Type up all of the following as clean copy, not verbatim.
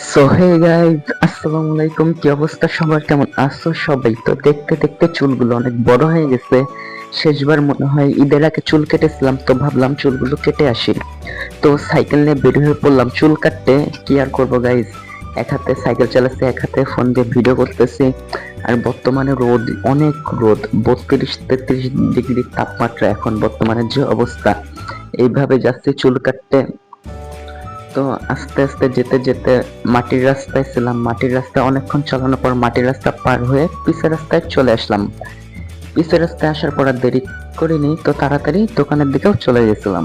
So hey guys, আসসালামু আলাইকুম। কি অবস্থা সবার, কেমন আছো সবাই? তো দেখতে দেখতে চুলগুলো অনেক বড় হয়ে গেছে। শেষবার মনে হয় ঈদের আগে চুল কেটেছিলাম, তো ভাবলাম চুলগুলো কেটে আসি। তো সাইকেল নিয়ে বের হয়ে পড়লাম চুল কাটতে। কি আর করবো গাইস, এক হাতে সাইকেল চালাচ্ছি, এক হাতে ফোন দিয়ে ভিডিও করতেছি। আর বর্তমানে রোদ, অনেক রোদ, 32-33 ডিগ্রি তাপমাত্রা এখন বর্তমানে যে অবস্থা। এইভাবে যাচ্ছি চুল কাটতে। তো আস্তে আস্তে যেতে যেতে মাটির রাস্তায় ছিলাম। মাটির রাস্তায় অনেকক্ষণ চালানোর পর মাটির রাস্তা পার হয়ে পিচের রাস্তায় চলে আসলাম। পিচের রাস্তায় আসার পর আর দেরি করিনি, তো তাড়াতাড়ি দোকানের দিকেও চলে গেছিলাম।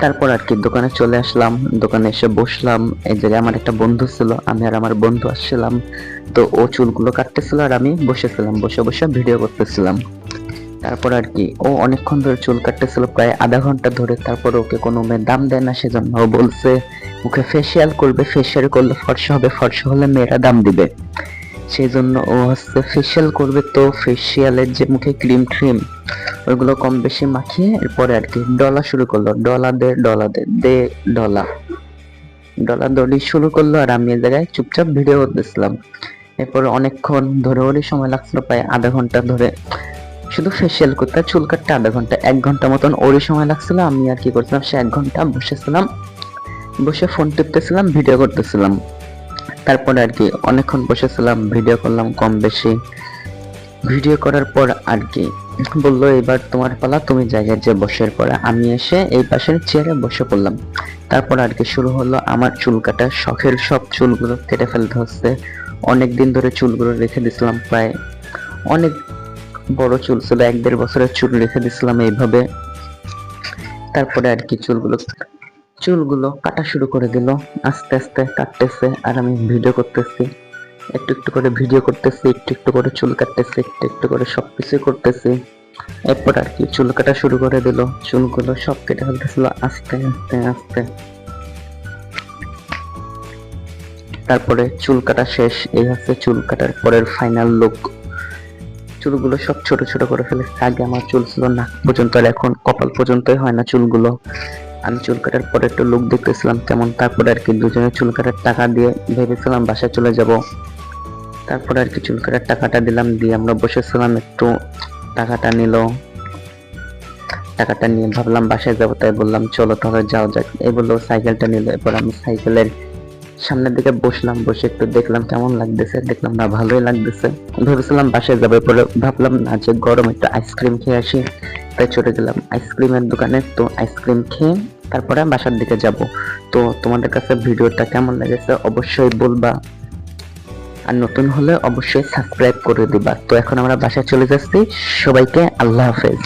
তারপর আর কি দোকানে চলে আসলাম, দোকানে এসে বসলাম। এই জায়গায় আমার একটা বন্ধু ছিল, আমি আর আমার বন্ধু আসছিলাম। তো ও চুলগুলো কাটতেছিল আর আমি বসেছিলাম, বসে বসে ভিডিও করতেছিলাম। তারপর আর কি ও অনেকক্ষণ ধরে চুল কাটতেছিল, প্রায় আধা ঘন্টা ধরে। তারপর ওকে কোনো মেয়ে দাম দেয় না, সেজন্য ও বলছে মুখে ফেসিয়াল করবে, ফেসিয়াল করলে ফর্সা হবে, ফর্সা হলে মেয়েরা দাম দিবে। সেই জন্য ও হচ্ছে ফেসিয়াল করবে। তো ফেসিয়ালের যে মুখে ক্রিম ট্রিম ওইগুলো কম বেশি মাখিয়ে এরপরে আর কি ডলা শুরু করলো। ডলা দে, ডলা দে, দে ডলা, ডলা দড়ি শুরু করলো। আর আমি এ জায়গায় চুপচাপ ভিডিও করতেছিলাম। এরপরে অনেকক্ষণ ধরে ওরই সময় লাগছিল, প্রায় আধা ঘন্টা ধরে। শুধু ফেসিয়াল করতে চুল কাটতে আধা ঘন্টা, 1 ঘন্টা মতন ওরই সময় লাগছিল। আমি আর কি করছিলাম, সে 1 ঘন্টা বসেছিলাম, বসে ফোন টিপতেছিলাম, ভিডিও করতেছিলাম। তারপরে আর কি অনেকক্ষণ বসেছিলাম, ভিডিও করলাম কম বেশি। ভিডিও করার পর আর কি বললো এবার তোমার পালা, তুমি জায়গায় যে বসে। পরে আমি এসে এই পাশের চেয়ারে বসে পড়লাম। তারপর আর কি শুরু হলো আমার চুল কাটা। শখের সব চুলগুলো কেটে ফেলতে হচ্ছে। অনেকদিন ধরে চুলগুলো রেখে দিছিলাম, প্রায় অনেক বড় চুল ছিল, 1-1.5 বছরের চুল রেখে দিছিলাম এইভাবে। তারপরে আর কি চুলগুলো চুলগুলো কাটা শুরু করে দিল। আস্তে আস্তে কাটতেছে আর আমি ভিডিও করতেছি, একটু একটু করে ভিডিও করতেছি, একটু একটু করে চুল কাটতেছি, একটু একটু করে সবকিছু করতেছি। এরপর আর কি চুল কাটা শুরু করে দিল, চুলগুলো সব কেটে ফেলতেছিল আস্তে আস্তে আস্তে। তারপরে চুল কাটা শেষ। এই হচ্ছে চুল কাটার পরের ফাইনাল লুক। চুলগুলো সব ছোট ছোট করে ফেলেছে। আগে আমার চুল ছিল নাক পর্যন্ত, আর এখন কপাল পর্যন্তই হয় না চুলগুলো। আমি চুল কাটার পরে একটু লুক দেখতেছিলাম কেমন। তারপরে আর কি দুজনে চুল কাটার টাকা দিয়ে ভেবেছিলাম বাসায় চলে যাব। তারপরে আর কি চুল কাটার টাকাটা দিলাম, দিয়ে আমরা বসেছিলাম একটু। টাকাটা নিল, টাকাটা নিয়ে ভাবলাম বাসায় যাবো, তাই বললাম চলো তাহলে যাও যাক। এই বললো সাইকেলটা নিল। এরপর আমি সাইকেলের সামনের দিকে বসলাম, বসে একটু দেখলাম কেমন লাগতেছে। দেখলাম না, ভালোই লাগতেছে। ভেবেছিলাম বাসায় যাবো, পরে ভাবলাম না, যে গরম, একটু আইসক্রিম খেয়ে আসি। তাই চলে গেলাম আইসক্রিমের দোকানে। তো আইসক্রিম খেয়ে তারপরে বাসার দিকে যাব। তো তোমাদের কাছে ভিডিওটা কেমন লেগেছে অবশ্যই বলবা, আর নতুন হলে অবশ্যই সাবস্ক্রাইব করে দিবা। তো এখন আমরা বাসায় চলে যাচ্ছি। সবাইকে আল্লাহ হাফেজ।